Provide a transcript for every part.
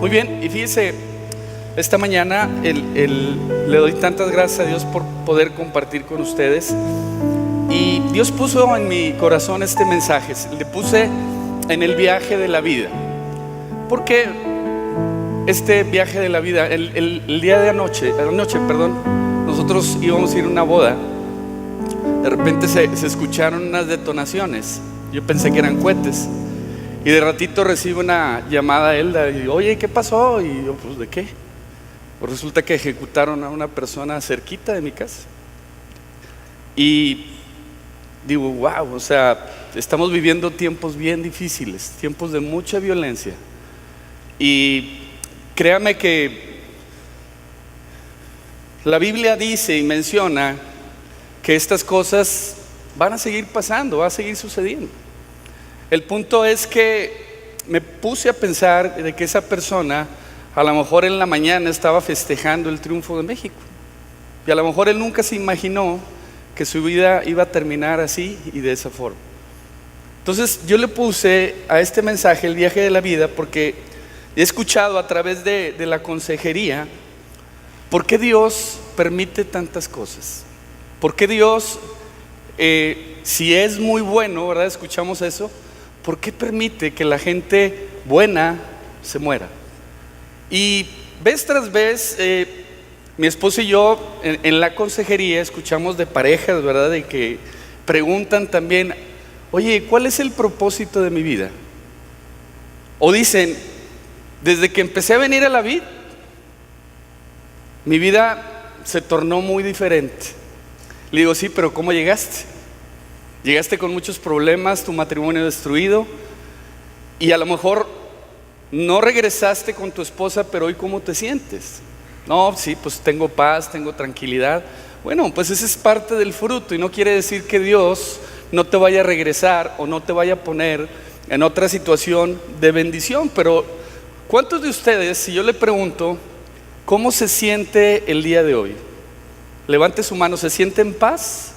Muy bien, y fíjese, esta mañana le doy tantas gracias a Dios por poder compartir con ustedes. Y Dios puso en mi corazón este mensaje, le puse en el viaje de la vida. ¿Por qué este viaje de la vida? El día de anoche, nosotros íbamos a ir a una boda. De repente se escucharon unas detonaciones. Yo pensé que eran cohetes. Y de ratito recibo una llamada a Elda y oye, ¿qué pasó? Y yo, pues, ¿de qué? Pues resulta que ejecutaron a una persona cerquita de mi casa. Y digo, wow, o sea, estamos viviendo tiempos bien difíciles, tiempos de mucha violencia. Y créame que la Biblia dice y menciona que estas cosas van a seguir pasando, va a seguir sucediendo. El punto es que me puse a pensar de que esa persona a lo mejor en la mañana estaba festejando el triunfo de México. Y a lo mejor él nunca se imaginó que su vida iba a terminar así y de esa forma. Entonces yo le puse a este mensaje el viaje de la vida porque he escuchado a través de la consejería por qué Dios permite tantas cosas. ¿Por qué Dios, si es muy bueno, ¿verdad? Escuchamos eso. ¿Por qué permite que la gente buena se muera? Y vez tras vez, mi esposo y yo en la consejería escuchamos de parejas, ¿verdad? De que preguntan también, oye, ¿cuál es el propósito de mi vida? O dicen, desde que empecé a venir a la vid, mi vida se tornó muy diferente. Le digo, sí, pero ¿cómo llegaste? Llegaste con muchos problemas, tu matrimonio destruido, y a lo mejor no regresaste con tu esposa, pero hoy ¿cómo te sientes? No, sí, pues tengo paz, tengo tranquilidad. Bueno, pues ese es parte del fruto y no quiere decir que Dios no te vaya a regresar o no te vaya a poner en otra situación de bendición. Pero ¿cuántos de ustedes, si yo le pregunto, cómo se siente el día de hoy? Levante su mano, ¿se siente en paz?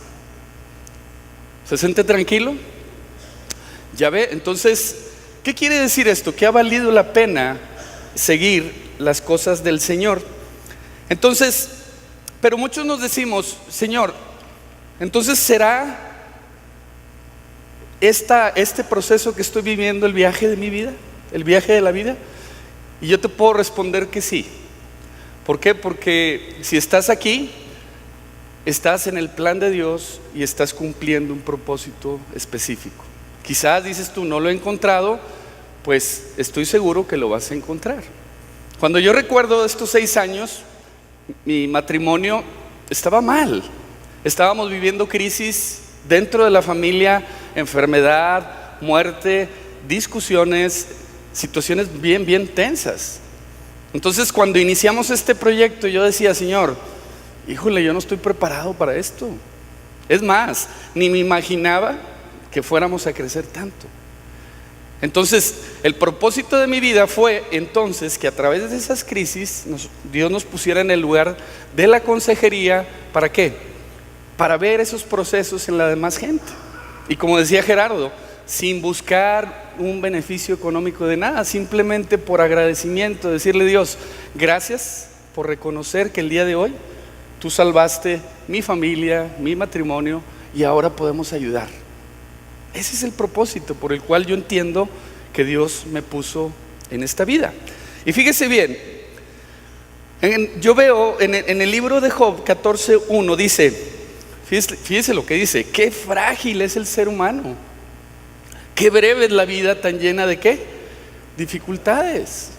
¿Se siente tranquilo? Ya ve, entonces, ¿qué quiere decir esto? Que ha valido la pena seguir las cosas del Señor. Entonces, pero muchos nos decimos, Señor, entonces ¿será este proceso que estoy viviendo el viaje de mi vida? ¿El viaje de la vida? Y yo te puedo responder que sí. ¿Por qué? Porque si estás aquí, estás en el plan de Dios y estás cumpliendo un propósito específico. Quizás dices tú, no lo he encontrado, pues estoy seguro que lo vas a encontrar. Cuando yo recuerdo estos 6 años, mi matrimonio estaba mal. Estábamos viviendo crisis dentro de la familia, enfermedad, muerte, discusiones, situaciones bien tensas. Entonces cuando iniciamos este proyecto yo decía, Señor, híjole, yo no estoy preparado para esto. Es más, ni me imaginaba que fuéramos a crecer tanto. Entonces, el propósito de mi vida fue entonces que a través de esas crisis Dios nos pusiera en el lugar de la consejería. ¿Para qué? Para ver esos procesos en la demás gente. Y como decía Gerardo, sin buscar un beneficio económico de nada, simplemente por agradecimiento, decirle a Dios, gracias por reconocer que el día de hoy tú salvaste mi familia, mi matrimonio y ahora podemos ayudar. Ese es el propósito por el cual yo entiendo que Dios me puso en esta vida. Y fíjese bien, yo veo en el libro de Job 14:1 dice, fíjese lo que dice, qué frágil es el ser humano, qué breve es la vida tan llena de ¿qué? Dificultades.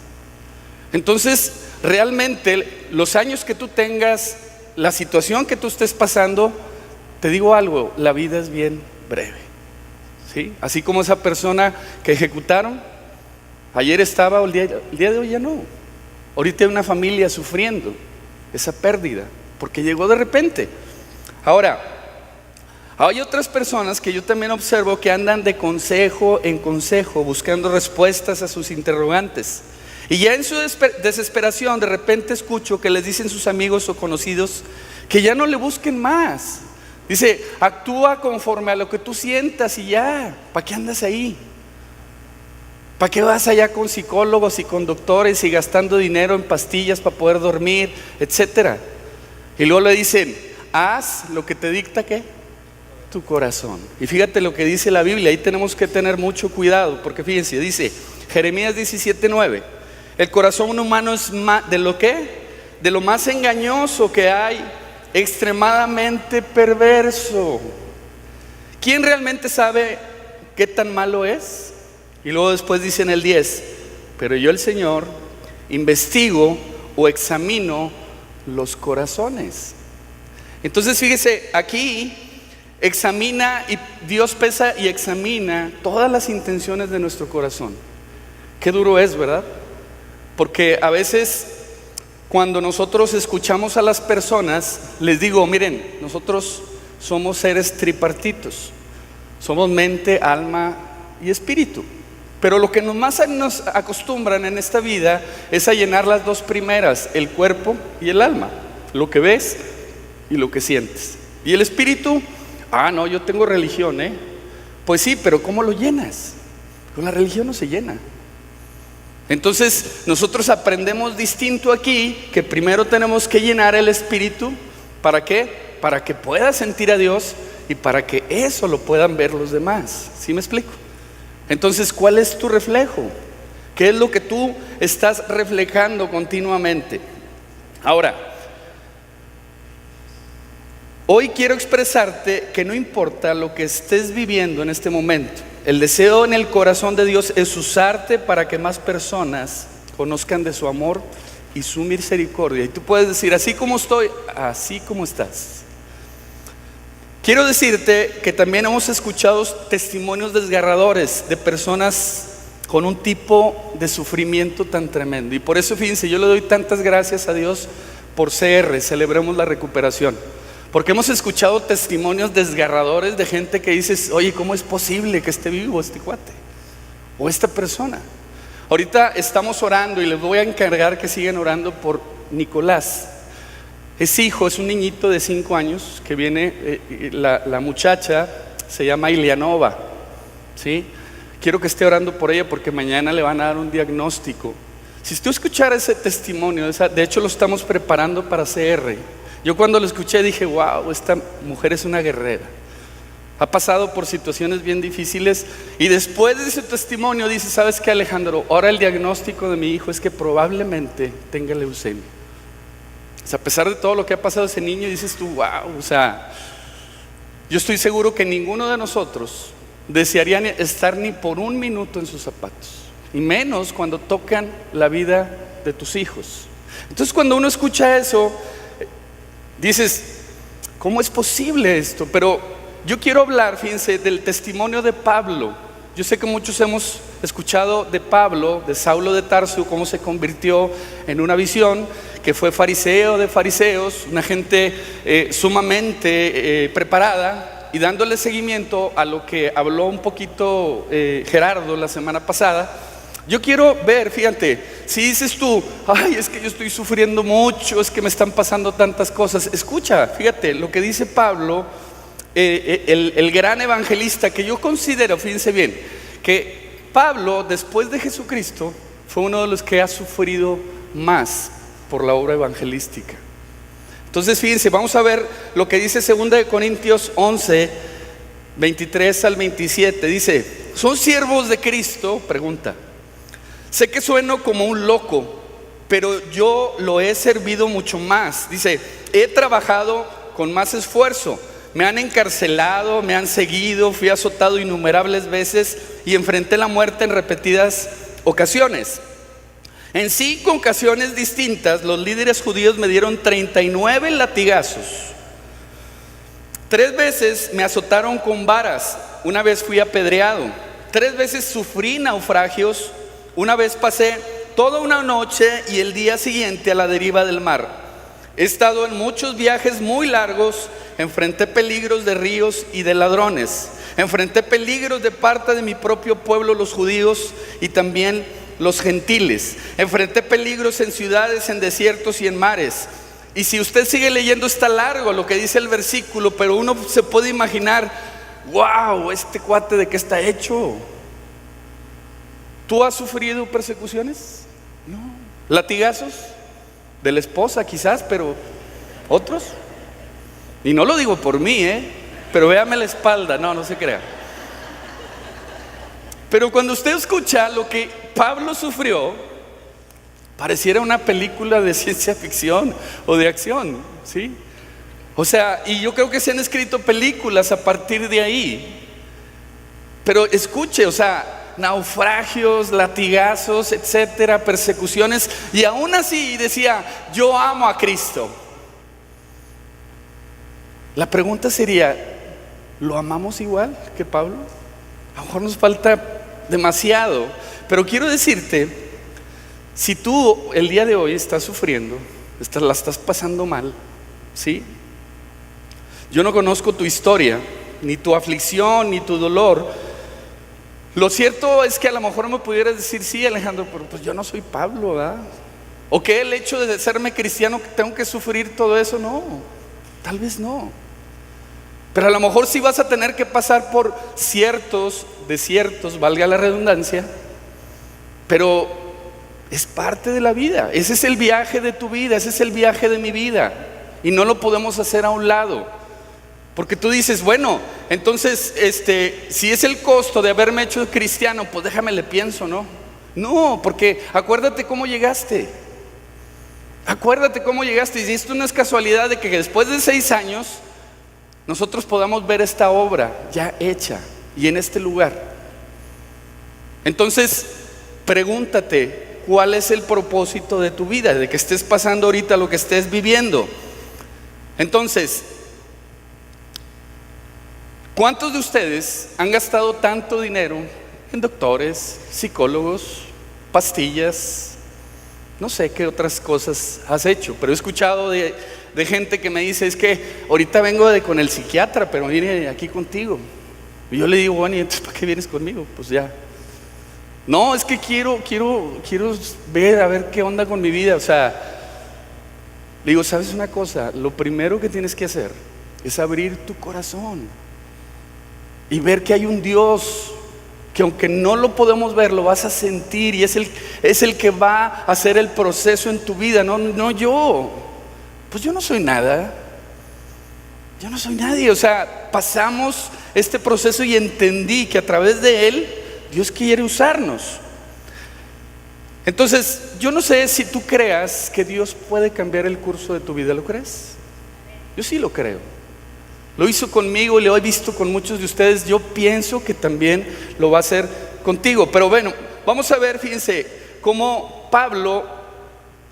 Entonces, realmente los años que tú tengas, la situación que tú estés pasando, te digo algo, la vida es bien breve. ¿Sí? Así como esa persona que ejecutaron, ayer estaba, el día de hoy ya no. Ahorita hay una familia sufriendo esa pérdida, porque llegó de repente. Ahora, hay otras personas que yo también observo que andan de consejo en consejo, buscando respuestas a sus interrogantes. Y ya en su desesperación de repente escucho que les dicen sus amigos o conocidos que ya no le busquen más. Dice, actúa conforme a lo que tú sientas y ya, ¿para qué andas ahí? ¿Para qué vas allá con psicólogos y con doctores y gastando dinero en pastillas para poder dormir, etcétera? Y luego le dicen, haz lo que te dicta, ¿qué? Tu corazón. Y fíjate lo que dice la Biblia, ahí tenemos que tener mucho cuidado, porque fíjense, dice Jeremías 17:9, el corazón humano es ¿de lo qué? De lo más engañoso que hay, extremadamente perverso. ¿Quién realmente sabe qué tan malo es? Y luego después dice en el 10, pero yo el Señor investigo o examino los corazones. Entonces fíjese, aquí examina y Dios pesa y examina todas las intenciones de nuestro corazón. Qué duro es, ¿verdad? Porque a veces cuando nosotros escuchamos a las personas, les digo, miren, nosotros somos seres tripartitos, somos mente, alma y espíritu. Pero lo que más nos acostumbran en esta vida es a llenar las dos primeras, el cuerpo y el alma, lo que ves y lo que sientes. Y el espíritu, no, yo tengo religión, pues sí, pero ¿cómo lo llenas? Con la religión no se llena. Entonces nosotros aprendemos distinto aquí, que primero tenemos que llenar el espíritu. ¿Para qué? Para que puedas sentir a Dios y para que eso lo puedan ver los demás. ¿Sí me explico? Entonces, ¿cuál es tu reflejo? ¿Qué es lo que tú estás reflejando continuamente? Ahora, hoy quiero expresarte que no importa lo que estés viviendo en este momento, el deseo en el corazón de Dios es usarte para que más personas conozcan de su amor y su misericordia. Y tú puedes decir, así como estoy, así como estás. Quiero decirte que también hemos escuchado testimonios desgarradores de personas con un tipo de sufrimiento tan tremendo. Y por eso, fíjense, yo le doy tantas gracias a Dios por CR, Celebremos la Recuperación. Porque hemos escuchado testimonios desgarradores de gente que dices, oye, ¿cómo es posible que esté vivo este cuate? O esta persona. Ahorita estamos orando y les voy a encargar que sigan orando por Nicolás. Es hijo, es un niñito de 5 años que viene, la muchacha se llama Ilianova, ¿sí? Quiero que esté orando por ella porque mañana le van a dar un diagnóstico. Si usted escuchara ese testimonio, de hecho lo estamos preparando para CR. Yo cuando lo escuché dije, wow, esta mujer es una guerrera. Ha pasado por situaciones bien difíciles y después de ese testimonio dice, ¿sabes qué, Alejandro? Ahora el diagnóstico de mi hijo es que probablemente tenga leucemia. O sea, a pesar de todo lo que ha pasado ese niño, dices tú, wow, o sea, yo estoy seguro que ninguno de nosotros desearía estar ni por un minuto en sus zapatos, y menos cuando tocan la vida de tus hijos. Entonces cuando uno escucha eso, dices, ¿cómo es posible esto? Pero yo quiero hablar, fíjense, del testimonio de Pablo. Yo sé que muchos hemos escuchado de Pablo, de Saulo de Tarso, cómo se convirtió en una visión, que fue fariseo de fariseos, una gente sumamente preparada, y dándole seguimiento a lo que habló un poquito Gerardo la semana pasada. Yo quiero ver, fíjate, si dices tú, ay, es que yo estoy sufriendo mucho, es que me están pasando tantas cosas. Escucha, fíjate lo que dice Pablo, el gran evangelista, que yo considero, fíjense bien, que Pablo, después de Jesucristo, fue uno de los que ha sufrido más por la obra evangelística. Entonces fíjense, vamos a ver lo que dice 2 Corintios 11, 23 al 27. Dice, ¿son siervos de Cristo? Pregunta. Sé que sueno como un loco, pero yo lo he servido mucho más. Dice, he trabajado con más esfuerzo. Me han encarcelado, me han seguido, fui azotado innumerables veces y enfrenté la muerte en repetidas ocasiones. En 5 ocasiones distintas, los líderes judíos me dieron 39 latigazos. 3 veces me azotaron con varas, una vez fui apedreado. 3 veces sufrí naufragios, una vez pasé toda una noche y el día siguiente a la deriva del mar. He estado en muchos viajes muy largos, enfrenté peligros de ríos y de ladrones. Enfrenté peligros de parte de mi propio pueblo, los judíos, y también los gentiles. Enfrenté peligros en ciudades, en desiertos y en mares. Y si usted sigue leyendo, está largo lo que dice el versículo, pero uno se puede imaginar, wow, este cuate de qué está hecho. ¿Tú has sufrido persecuciones? No. ¿Latigazos? De la esposa quizás, pero ¿otros? Y no lo digo por mí, pero véame la espalda, no se crea. Pero cuando usted escucha lo que Pablo sufrió, pareciera una película de ciencia ficción o de acción, ¿sí? O sea, y yo creo que se han escrito películas a partir de ahí. Pero escuche, o sea, naufragios, latigazos, etcétera, persecuciones, y aún así decía: yo amo a Cristo. La pregunta sería: ¿lo amamos igual que Pablo? A lo mejor nos falta demasiado, pero quiero decirte, si tú el día de hoy estás sufriendo, la estás pasando mal, ¿sí? Yo no conozco tu historia, ni tu aflicción, ni tu dolor. Lo cierto es que a lo mejor me pudieras decir: sí, Alejandro, pero pues yo no soy Pablo, ¿verdad? O que el hecho de serme cristiano tengo que sufrir todo eso. No, tal vez no. Pero a lo mejor sí vas a tener que pasar por ciertos desiertos, valga la redundancia, pero es parte de la vida. Ese es el viaje de tu vida, ese es el viaje de mi vida, y no lo podemos hacer a un lado. Porque tú dices: bueno, entonces si es el costo de haberme hecho cristiano, pues déjame le pienso, ¿no? No, porque acuérdate cómo llegaste. Acuérdate cómo llegaste. Y esto no es casualidad de que después de 6 años nosotros podamos ver esta obra ya hecha y en este lugar. Entonces, pregúntate: ¿cuál es el propósito de tu vida? De que estés pasando ahorita lo que estés viviendo. Entonces, ¿cuántos de ustedes han gastado tanto dinero en doctores, psicólogos, pastillas? No sé qué otras cosas has hecho, pero he escuchado de gente que me dice: es que ahorita vengo con el psiquiatra, pero vine aquí contigo. Y yo le digo: bueno, ¿y entonces para qué vienes conmigo? Pues ya. No, es que quiero ver, a ver qué onda con mi vida. O sea, le digo: ¿sabes una cosa? Lo primero que tienes que hacer es abrir tu corazón y ver que hay un Dios que, aunque no lo podemos ver, lo vas a sentir, y es el que va a hacer el proceso en tu vida, no yo. Pues yo no soy nada, yo no soy nadie. O sea, pasamos este proceso y entendí que a través de él Dios quiere usarnos. Entonces, yo no sé si tú creas que Dios puede cambiar el curso de tu vida. ¿Lo crees? Yo sí lo creo. Lo hizo conmigo y lo he visto con muchos de ustedes. Yo pienso que también lo va a hacer contigo. Pero bueno, vamos a ver, fíjense, cómo Pablo,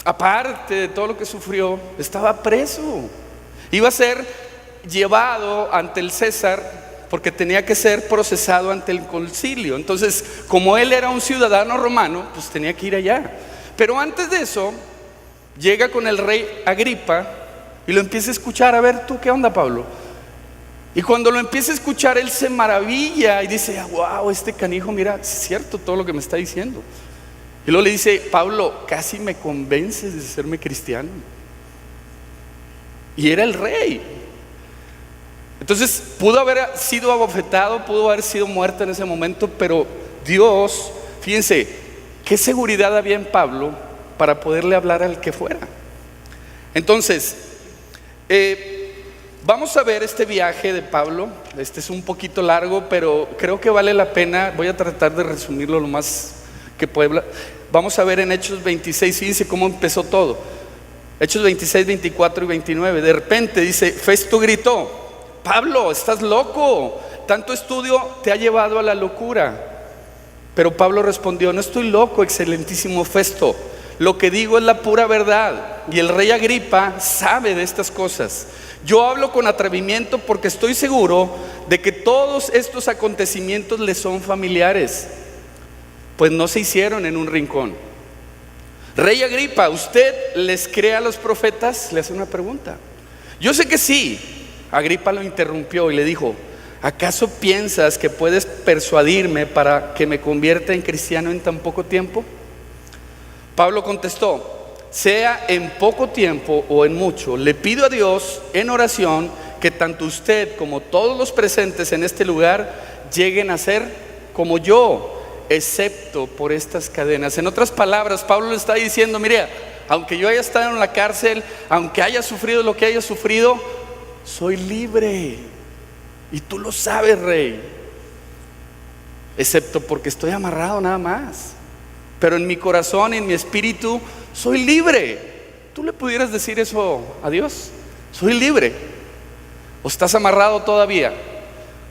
aparte de todo lo que sufrió, estaba preso. Iba a ser llevado ante el César, porque tenía que ser procesado ante el concilio. Entonces, como él era un ciudadano romano, pues tenía que ir allá. Pero antes de eso, llega con el rey Agripa y lo empieza a escuchar. A ver, ¿tú qué onda, Pablo? Y cuando lo empieza a escuchar, él se maravilla y dice: wow, este canijo, mira, es cierto todo lo que me está diciendo. Y luego le dice: Pablo, casi me convences de serme cristiano. Y era el rey. Entonces pudo haber sido abofetado, pudo haber sido muerto en ese momento, pero Dios, fíjense, qué seguridad había en Pablo para poderle hablar al que fuera. Entonces, vamos a ver este viaje de Pablo. Este es un poquito largo, pero creo que vale la pena. Voy a tratar de resumirlo lo más que pueda. Vamos a ver en Hechos 26, fíjense cómo empezó todo. Hechos 26, 24 y 29. De repente dice: Festo gritó: Pablo, estás loco, tanto estudio te ha llevado a la locura. Pero Pablo respondió: no estoy loco, excelentísimo Festo, lo que digo es la pura verdad, y el rey Agripa sabe de estas cosas. Yo hablo con atrevimiento porque estoy seguro de que todos estos acontecimientos le son familiares, pues no se hicieron en un rincón. Rey Agripa, ¿usted les cree a los profetas? Le hace una pregunta. Yo sé que sí. Agripa lo interrumpió y le dijo: ¿acaso piensas que puedes persuadirme para que me convierta en cristiano en tan poco tiempo? Pablo contestó: sea en poco tiempo o en mucho, le pido a Dios en oración que tanto usted como todos los presentes en este lugar lleguen a ser como yo, excepto por estas cadenas. En otras palabras, Pablo le está diciendo, mira, aunque yo haya estado en la cárcel, aunque haya sufrido lo que haya sufrido, soy libre. Y tú lo sabes, rey. Excepto porque estoy amarrado nada más. Pero en mi corazón y en mi espíritu soy libre. ¿Tú le pudieras decir eso a Dios? Soy libre. ¿O estás amarrado todavía?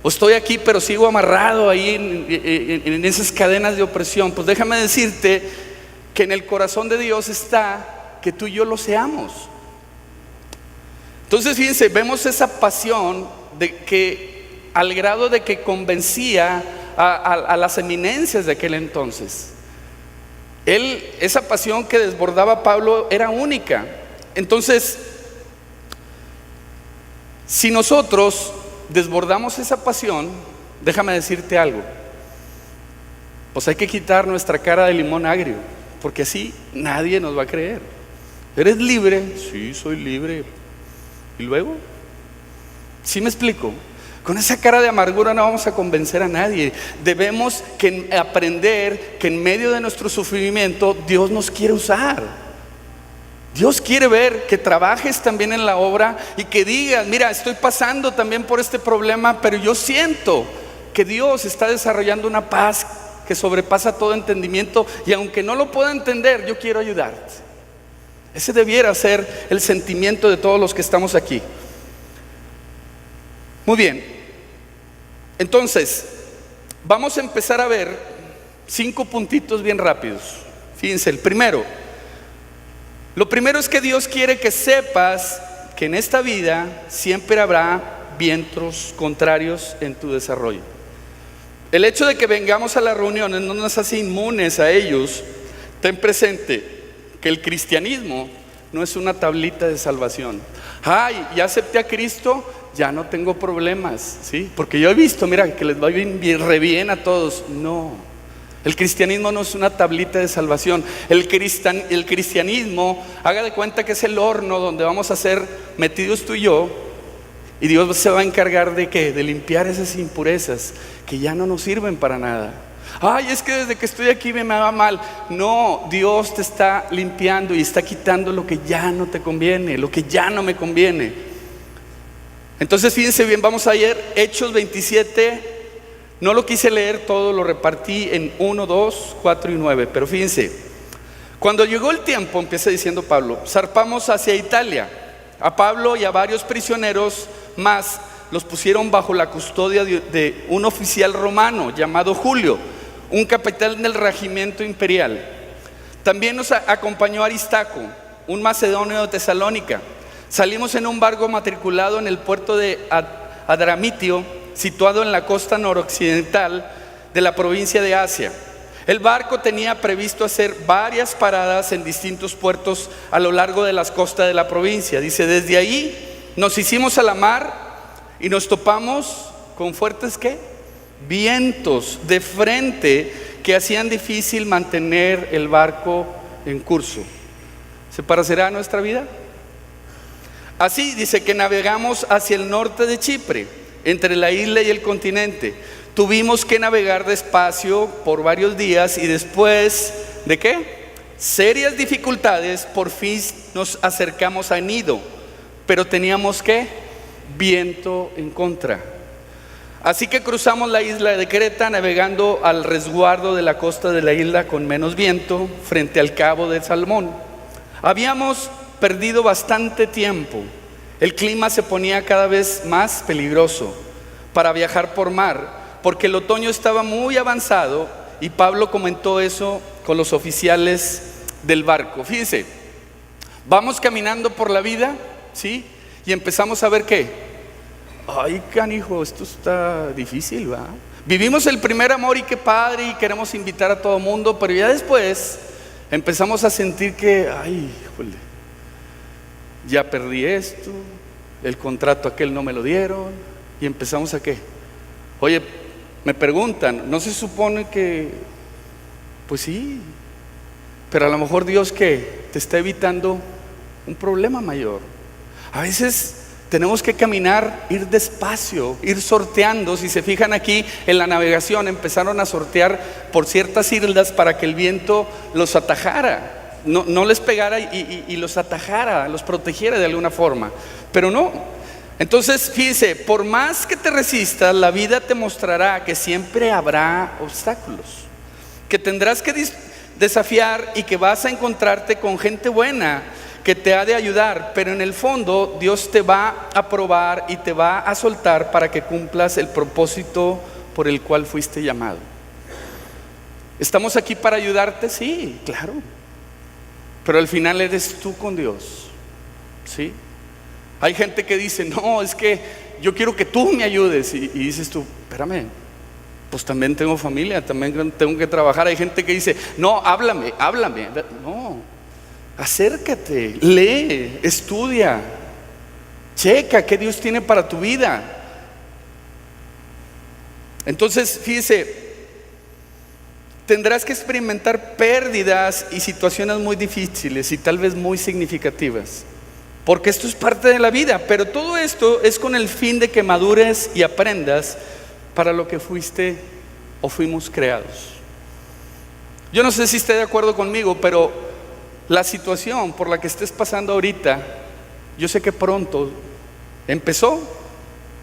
¿O estoy aquí pero sigo amarrado ahí en esas cadenas de opresión? Pues déjame decirte que en el corazón de Dios está que tú y yo lo seamos. Entonces fíjense, vemos esa pasión de que al grado de que convencía a las eminencias de aquel entonces. Esa pasión que desbordaba a Pablo era única. Entonces, si nosotros desbordamos esa pasión, déjame decirte algo, pues hay que quitar nuestra cara de limón agrio, porque así nadie nos va a creer. ¿Eres libre? Sí, soy libre. ¿Y luego? ¿Sí me explico? Con esa cara de amargura no vamos a convencer a nadie. Debemos aprender que en medio de nuestro sufrimiento Dios nos quiere usar. Dios quiere ver que trabajes también en la obra y que digas, mira, estoy pasando también por este problema, pero yo siento que Dios está desarrollando una paz que sobrepasa todo entendimiento, y aunque no lo pueda entender, yo quiero ayudarte. Ese debiera ser el sentimiento de todos los que estamos aquí. Muy bien, entonces vamos a empezar a ver 5 puntitos bien rápidos. Fíjense, lo primero es que Dios quiere que sepas que en esta vida siempre habrá vientos contrarios en tu desarrollo. El hecho de que vengamos a las reuniones no nos hace inmunes a ellos. Ten presente que el cristianismo no es una tablita de salvación. Ay, ya acepté a Cristo, ya no tengo problemas, ¿sí? Porque yo he visto, mira, que les va re bien a todos. No, el cristianismo no es una tablita de salvación. El cristianismo, haga de cuenta que es el horno donde vamos a ser metidos tú y yo, y Dios se va a encargar de ¿qué? De limpiar esas impurezas que ya no nos sirven para nada. Ay, es que desde que estoy aquí me va mal. No, Dios te está limpiando y está quitando lo que ya no te conviene, lo que ya no me conviene. Entonces fíjense bien, vamos a leer Hechos 27. No lo quise leer todo, lo repartí en 1, 2, 4 y 9. Pero fíjense, cuando llegó el tiempo, empieza diciendo Pablo, zarpamos hacia Italia. A Pablo y a varios prisioneros más los pusieron bajo la custodia de un oficial romano llamado Julio, un capitán del regimiento imperial. También nos acompañó Aristarco, un macedonio de Tesalónica. Salimos en un barco matriculado en el puerto de Adramitio, situado en la costa noroccidental de la provincia de Asia. El barco tenía previsto hacer varias paradas en distintos puertos a lo largo de las costas de la provincia. Dice, desde ahí nos hicimos a la mar y nos topamos con fuertes ¿qué? Vientos de frente que hacían difícil mantener el barco en curso. ¿Se parecerá a nuestra vida? Así dice que navegamos hacia el norte de Chipre, entre la isla y el continente. Tuvimos que navegar despacio por varios días y después ¿de qué? Serias dificultades, por fin nos acercamos a Gnido, pero teníamos ¿qué? Viento en contra. Así que cruzamos la isla de Creta navegando al resguardo de la costa de la isla con menos viento frente al cabo de Salmón. Habíamos perdido bastante tiempo. El clima se ponía cada vez más peligroso para viajar por mar, porque el otoño estaba muy avanzado y Pablo comentó eso con los oficiales del barco. Fíjense, vamos caminando por la vida, ¿sí? Y empezamos a ver ¿qué? Ay, canijo, esto está difícil, ¿va? Vivimos el primer amor y qué padre y queremos invitar a todo el mundo, pero ya después empezamos a sentir que, ay, híjole, ya perdí esto, el contrato aquel no me lo dieron, y empezamos a ¿qué? Oye, me preguntan, ¿no se supone que? Pues sí, pero a lo mejor Dios ¿qué? Te está evitando un problema mayor. A veces tenemos que caminar, ir despacio, ir sorteando. Si se fijan aquí en la navegación, empezaron a sortear por ciertas islas para que el viento los atajara, no les pegara y los atajara, los protegiera de alguna forma, pero no. Entonces fíjese, por más que te resistas, la vida te mostrará que siempre habrá obstáculos, que tendrás que desafiar y que vas a encontrarte con gente buena que te ha de ayudar, pero en el fondo Dios te va a probar y te va a soltar para que cumplas el propósito por el cual fuiste llamado. ¿Estamos aquí para ayudarte? Sí, claro, pero al final eres tú con Dios, ¿sí? Hay gente que dice, no, es que yo quiero que tú me ayudes, y dices tú, espérame, pues también tengo familia, también tengo que trabajar. Hay gente que dice, no, háblame. No, acércate, lee, estudia, checa qué Dios tiene para tu vida. Entonces, fíjese, tendrás que experimentar pérdidas y situaciones muy difíciles y tal vez muy significativas, porque esto es parte de la vida, pero todo esto es con el fin de que madures y aprendas para lo que fuiste o fuimos creados. Yo no sé si esté de acuerdo conmigo, pero la situación por la que estés pasando ahorita, yo sé que pronto empezó,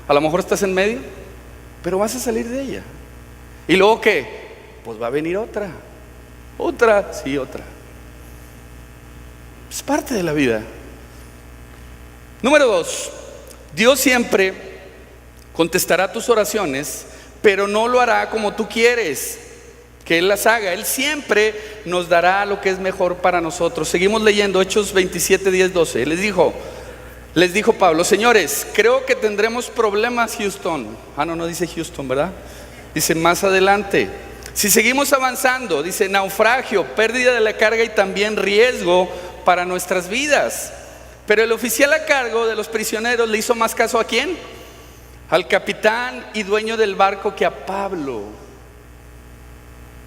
a lo mejor estás en medio, pero vas a salir de ella. ¿Y luego qué? Pues va a venir otra. Es parte de la vida. Número 2, Dios siempre contestará tus oraciones, pero no lo hará como tú quieres que Él las haga. Él siempre nos dará lo que es mejor para nosotros. Seguimos leyendo Hechos 27, 10, 12. Les dijo Pablo, señores, creo que tendremos problemas, Houston. No dice Houston, ¿verdad? Dice más adelante, si seguimos avanzando, dice naufragio, pérdida de la carga y también riesgo para nuestras vidas. Pero el oficial a cargo de los prisioneros le hizo más caso ¿a quién? Al capitán y dueño del barco que a Pablo,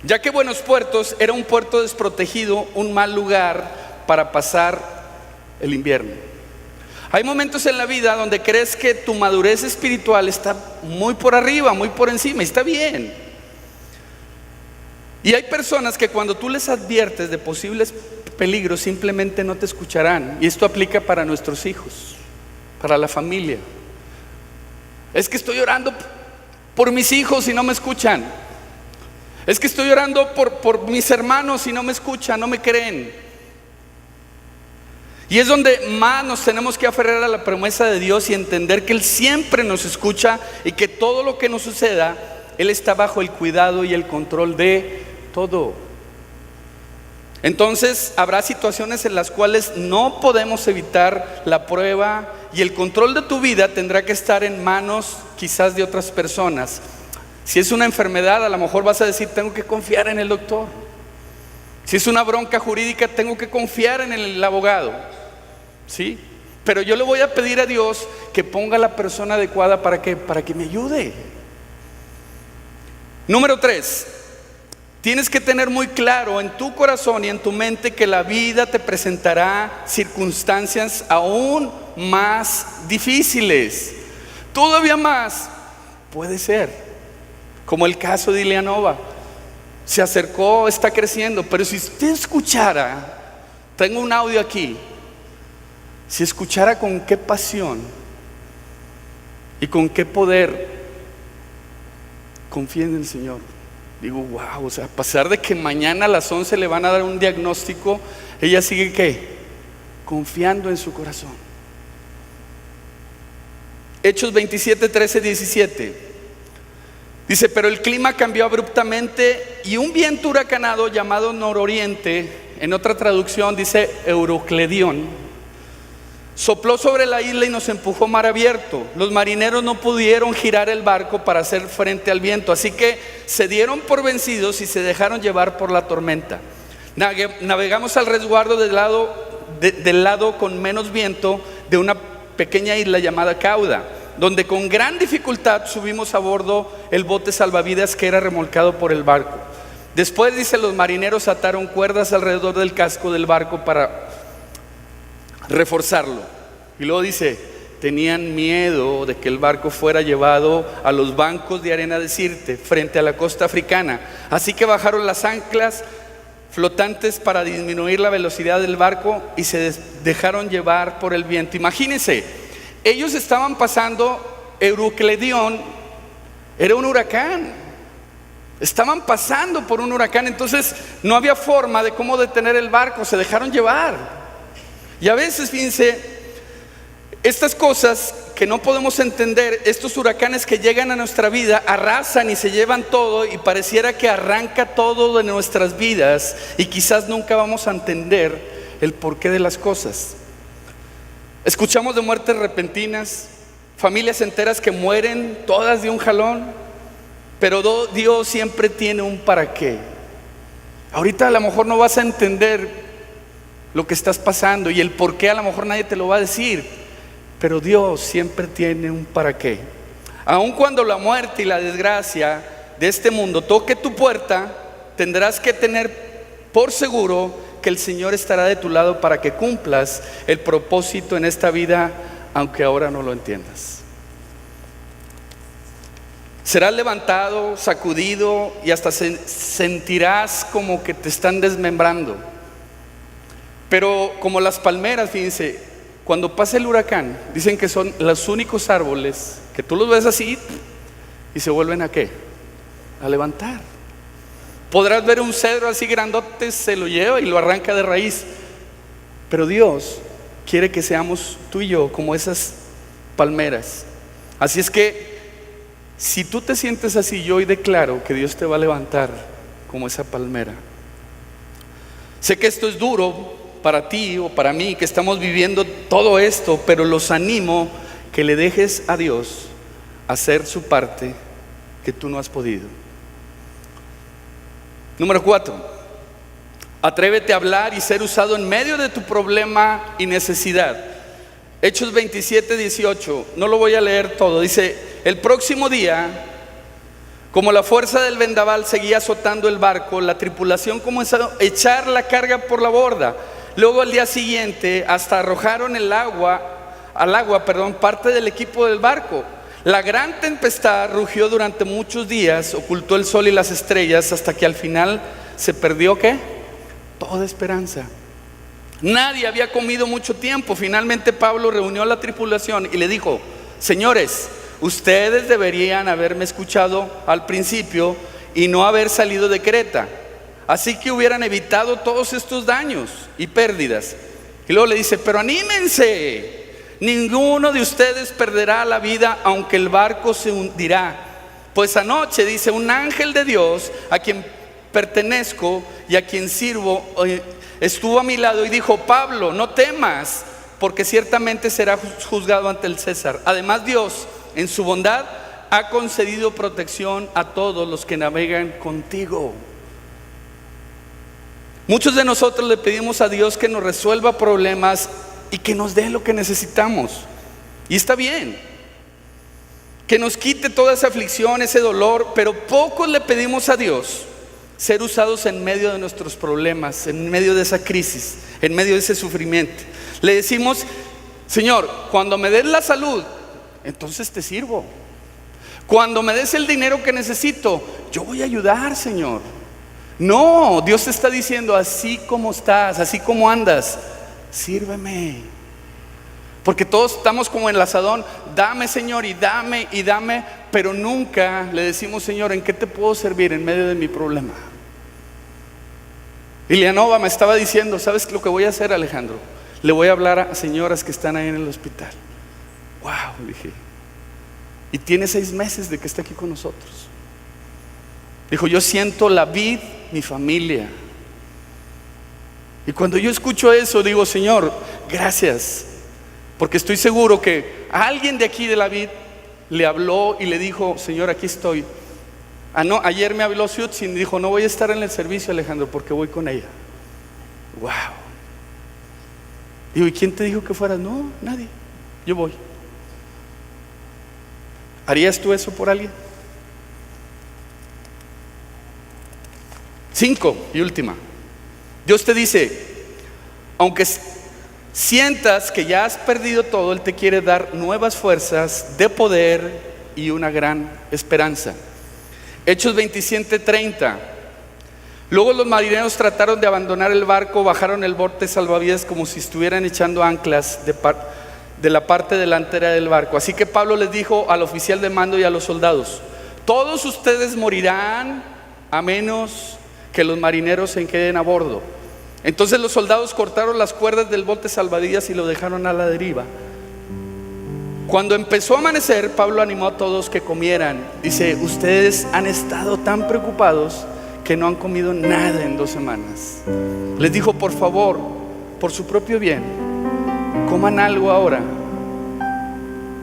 ya que Buenos Puertos era un puerto desprotegido, un mal lugar para pasar el invierno. Hay momentos en la vida donde crees que tu madurez espiritual está muy por arriba, muy por encima, y está bien. Y hay personas que cuando tú les adviertes de posibles peligros simplemente no te escucharán, y esto aplica para nuestros hijos, para la familia. Es que estoy orando por mis hijos y no me escuchan. Es que estoy orando por mis hermanos y no me escuchan, no me creen. Y es donde más nos tenemos que aferrar a la promesa de Dios y entender que Él siempre nos escucha y que todo lo que nos suceda, Él está bajo el cuidado y el control de todo. Entonces habrá situaciones en las cuales no podemos evitar la prueba y el control de tu vida tendrá que estar en manos quizás de otras personas. Si es una enfermedad, a lo mejor vas a decir, tengo que confiar en el doctor. Si es una bronca jurídica, tengo que confiar en el abogado, ¿sí? Pero yo le voy a pedir a Dios que ponga la persona adecuada para que me ayude. Número 3, tienes que tener muy claro en tu corazón y en tu mente que la vida te presentará circunstancias aún más difíciles. Todavía más puede ser, como el caso de Ileanova. Se acercó, está creciendo, pero si usted escuchara, tengo un audio aquí, si escuchara con qué pasión y con qué poder confía en el Señor, digo, wow, o sea, a pesar de que mañana a las 11 le van a dar un diagnóstico, ella sigue ¿qué? Confiando en su corazón. Hechos 27, 13, 17 dice, pero el clima cambió abruptamente y un viento huracanado llamado nororiente, en otra traducción dice Eurocledión, sopló sobre la isla y nos empujó mar abierto. Los marineros no pudieron girar el barco para hacer frente al viento, así que se dieron por vencidos y se dejaron llevar por la tormenta. Navegamos al resguardo del lado con menos viento de una pequeña isla llamada Cauda, donde con gran dificultad subimos a bordo el bote salvavidas que era remolcado por el barco. Después, dice, los marineros ataron cuerdas alrededor del casco del barco para reforzarlo. Y luego dice, tenían miedo de que el barco fuera llevado a los bancos de arena de Sirte, frente a la costa africana. Así que bajaron las anclas flotantes para disminuir la velocidad del barco y se dejaron llevar por el viento. Imagínense, ellos estaban pasando Eurocledión, era un huracán. Estaban pasando por un huracán, entonces no había forma de cómo detener el barco, se dejaron llevar. Y a veces, fíjense, estas cosas que no podemos entender, estos huracanes que llegan a nuestra vida, arrasan y se llevan todo y pareciera que arranca todo de nuestras vidas y quizás nunca vamos a entender el porqué de las cosas. Escuchamos de muertes repentinas, familias enteras que mueren todas de un jalón, pero Dios siempre tiene un para qué. Ahorita a lo mejor no vas a entender lo que estás pasando y el por qué a lo mejor nadie te lo va a decir, pero Dios siempre tiene un para qué. Aun cuando la muerte y la desgracia de este mundo toque tu puerta, tendrás que tener por seguro que el Señor estará de tu lado para que cumplas el propósito en esta vida, aunque ahora no lo entiendas. Serás levantado, sacudido y hasta sentirás como que te están desmembrando. Pero como las palmeras, fíjense, cuando pasa el huracán, dicen que son los únicos árboles que tú los ves así y se vuelven ¿a qué? A levantar. Podrás ver un cedro así grandote, se lo lleva y lo arranca de raíz. Pero Dios quiere que seamos tú y yo como esas palmeras. Así es que si tú te sientes así, yo hoy declaro que Dios te va a levantar como esa palmera. Sé que esto es duro para ti o para mí, que estamos viviendo todo esto, pero los animo que le dejes a Dios hacer su parte que tú no has podido. Número 4, atrévete a hablar y ser usado en medio de tu problema y necesidad. Hechos 27:18, no lo voy a leer todo, dice: el próximo día, como la fuerza del vendaval seguía azotando el barco, la tripulación comenzó a echar la carga por la borda. Luego al día siguiente hasta arrojaron al agua, parte del equipo del barco. La gran tempestad rugió durante muchos días, ocultó el sol y las estrellas, hasta que al final se perdió ¿qué? Toda esperanza. Nadie había comido mucho tiempo. Finalmente Pablo reunió a la tripulación y le dijo: señores, ustedes deberían haberme escuchado al principio y no haber salido de Creta. Así que hubieran evitado todos estos daños y pérdidas. Y luego le dice: pero anímense, ninguno de ustedes perderá la vida aunque el barco se hundirá. Pues anoche, dice, un ángel de Dios a quien pertenezco y a quien sirvo estuvo a mi lado y dijo: Pablo, no temas, porque ciertamente será juzgado ante el César. Además, Dios en su bondad ha concedido protección a todos los que navegan contigo. Muchos de nosotros le pedimos a Dios que nos resuelva problemas y que nos dé lo que necesitamos. Y está bien, que nos quite toda esa aflicción, ese dolor, pero pocos le pedimos a Dios ser usados en medio de nuestros problemas, en medio de esa crisis, en medio de ese sufrimiento. Le decimos: Señor, cuando me des la salud, entonces te sirvo. Cuando me des el dinero que necesito, yo voy a ayudar, Señor. No, Dios te está diciendo: así como estás, así como andas, sírveme. Porque todos estamos como en el asadón: dame, Señor, y dame, pero nunca le decimos: Señor, ¿en qué te puedo servir en medio de mi problema? Ilianova me estaba diciendo: ¿sabes lo que voy a hacer, Alejandro? Le voy a hablar a señoras que están ahí en el hospital. Wow, dije. Y tiene 6 meses de que está aquí con nosotros. Dijo: yo siento la vid, mi familia. Y cuando yo escucho eso, digo: Señor, gracias, porque estoy seguro que a alguien de aquí de la vid le habló y le dijo: Señor, aquí estoy. No, ayer me habló Sutzin y dijo: no voy a estar en el servicio, Alejandro, porque voy con ella. Wow. Digo: ¿y quién te dijo que fueras? No, nadie, yo voy. ¿Harías tú eso por alguien? 5 y última. Dios te dice: aunque sientas que ya has perdido todo, Él te quiere dar nuevas fuerzas de poder y una gran esperanza. Hechos 27:30. Luego los marineros trataron de abandonar el barco, bajaron el bote salvavidas como si estuvieran echando anclas de la parte delantera del barco. Así que Pablo les dijo al oficial de mando y a los soldados: todos ustedes morirán a menos que los marineros se queden a bordo. Entonces los soldados cortaron las cuerdas del bote salvavidas y lo dejaron a la deriva. Cuando empezó a amanecer, Pablo animó a todos que comieran. Dice: ustedes han estado tan preocupados que no han comido nada en 2 semanas. Les dijo: por favor, por su propio bien, coman algo ahora,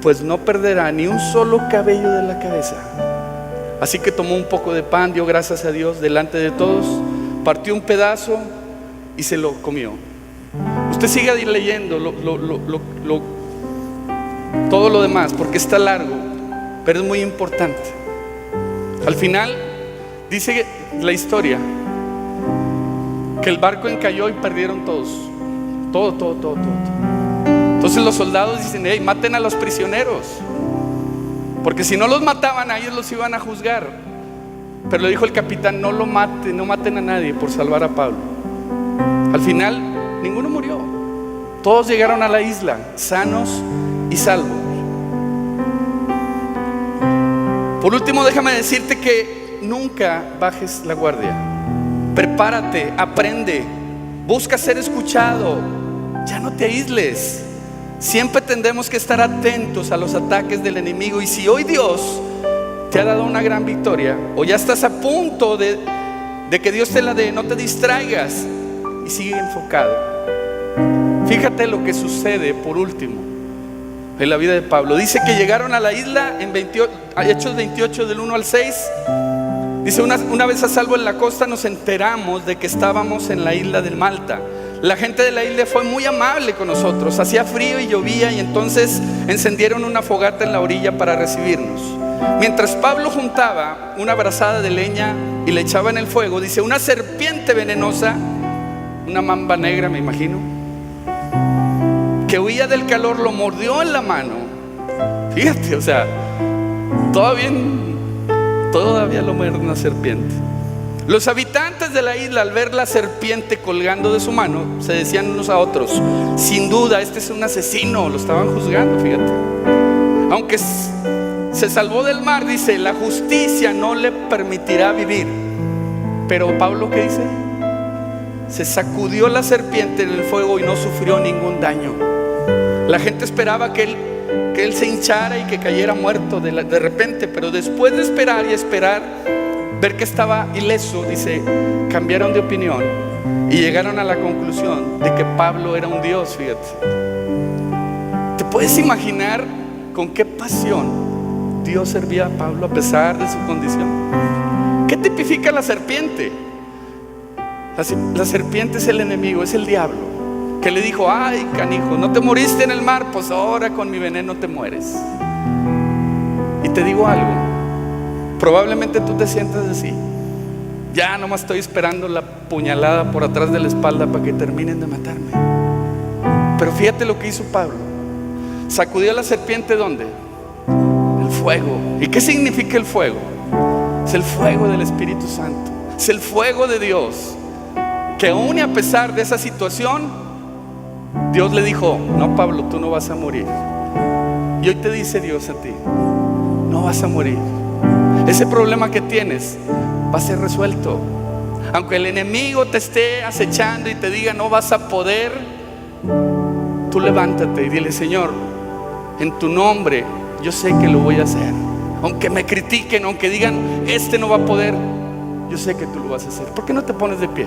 pues no perderá ni un solo cabello de la cabeza. Así que tomó un poco de pan, dio gracias a Dios delante de todos, partió un pedazo y se lo comió. Usted siga leyendo todo lo demás, porque está largo, pero es muy importante. Al final dice la historia que el barco encalló y perdieron todos, todo. Entonces los soldados dicen: hey, maten a los prisioneros, porque si no los mataban a ellos los iban a juzgar. Pero le dijo el capitán: no maten a nadie por salvar a Pablo. Al final ninguno murió, todos llegaron a la isla sanos y salvos. Por último, déjame decirte que nunca bajes la guardia. Prepárate, aprende, busca ser escuchado. Ya no te aísles. Siempre tendremos que estar atentos a los ataques del enemigo. Y si hoy Dios te ha dado una gran victoria, o ya estás a punto de que Dios te la dé, no te distraigas y sigue enfocado. Fíjate lo que sucede por último en la vida de Pablo. Dice que llegaron a la isla en Hechos 28 del 1 al 6. Dice: una vez a salvo en la costa nos enteramos de que estábamos en la isla de Malta. La gente de la isla fue muy amable con nosotros. Hacía frío y llovía, y entonces encendieron una fogata en la orilla para recibirnos. Mientras Pablo juntaba una brazada de leña y le echaba en el fuego, dice, una serpiente venenosa, una mamba negra me imagino, que huía del calor, lo mordió en la mano. Fíjate, o sea, todavía lo muerde una serpiente. Los habitantes de la isla, al ver la serpiente colgando de su mano, se decían unos a otros: sin duda este es un asesino. Lo estaban juzgando, fíjate. Aunque se salvó del mar, dice, la justicia no le permitirá vivir. Pero Pablo, ¿qué dice? Se sacudió la serpiente en el fuego y no sufrió ningún daño. La gente esperaba que él se hinchara y que cayera muerto de repente, pero después de esperar y esperar, ver que estaba ileso, dice, cambiaron de opinión y llegaron a la conclusión de que Pablo era un Dios. Fíjate, ¿te puedes imaginar con qué pasión Dios servía a Pablo a pesar de su condición? ¿Qué tipifica la serpiente? La serpiente es el enemigo, es el diablo, que le dijo: ay, canijo, no te moriste en el mar, pues ahora con mi veneno te mueres. Y te digo algo, probablemente tú te sientas así: ya nomás estoy esperando la puñalada por atrás de la espalda para que terminen de matarme. Pero fíjate lo que hizo Pablo. Sacudió a la serpiente, ¿dónde? El fuego. ¿Y qué significa el fuego? Es el fuego del Espíritu Santo, es el fuego de Dios, que aún y a pesar de esa situación, Dios le dijo: no, Pablo, tú no vas a morir. Y hoy te dice Dios a ti: no vas a morir. Ese problema que tienes va a ser resuelto. Aunque el enemigo te esté acechando y te diga no vas a poder, tú levántate y dile: Señor, en tu nombre yo sé que lo voy a hacer. Aunque me critiquen, aunque digan este no va a poder, yo sé que tú lo vas a hacer. ¿Por qué no te pones de pie?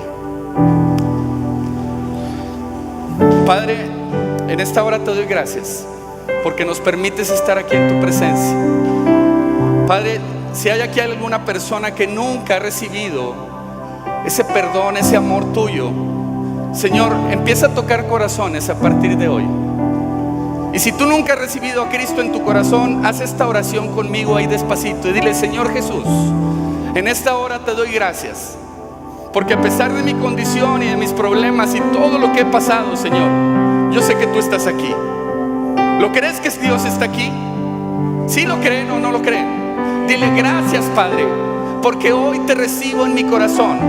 Padre, en esta hora te doy gracias porque nos permites estar aquí en tu presencia. Padre, si hay aquí alguna persona que nunca ha recibido ese perdón, ese amor tuyo, Señor, empieza a tocar corazones a partir de hoy. Y si tú nunca has recibido a Cristo en tu corazón, haz esta oración conmigo ahí despacito y dile: Señor Jesús, en esta hora te doy gracias porque a pesar de mi condición y de mis problemas y todo lo que he pasado, Señor, yo sé que tú estás aquí. ¿Lo crees que Dios está aquí? ¿Sí lo creen o no lo creen? Dile: gracias, Padre, porque hoy te recibo en mi corazón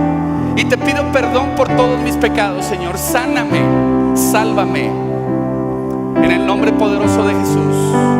y te pido perdón por todos mis pecados, Señor. Sáname, sálvame, en el nombre poderoso de Jesús.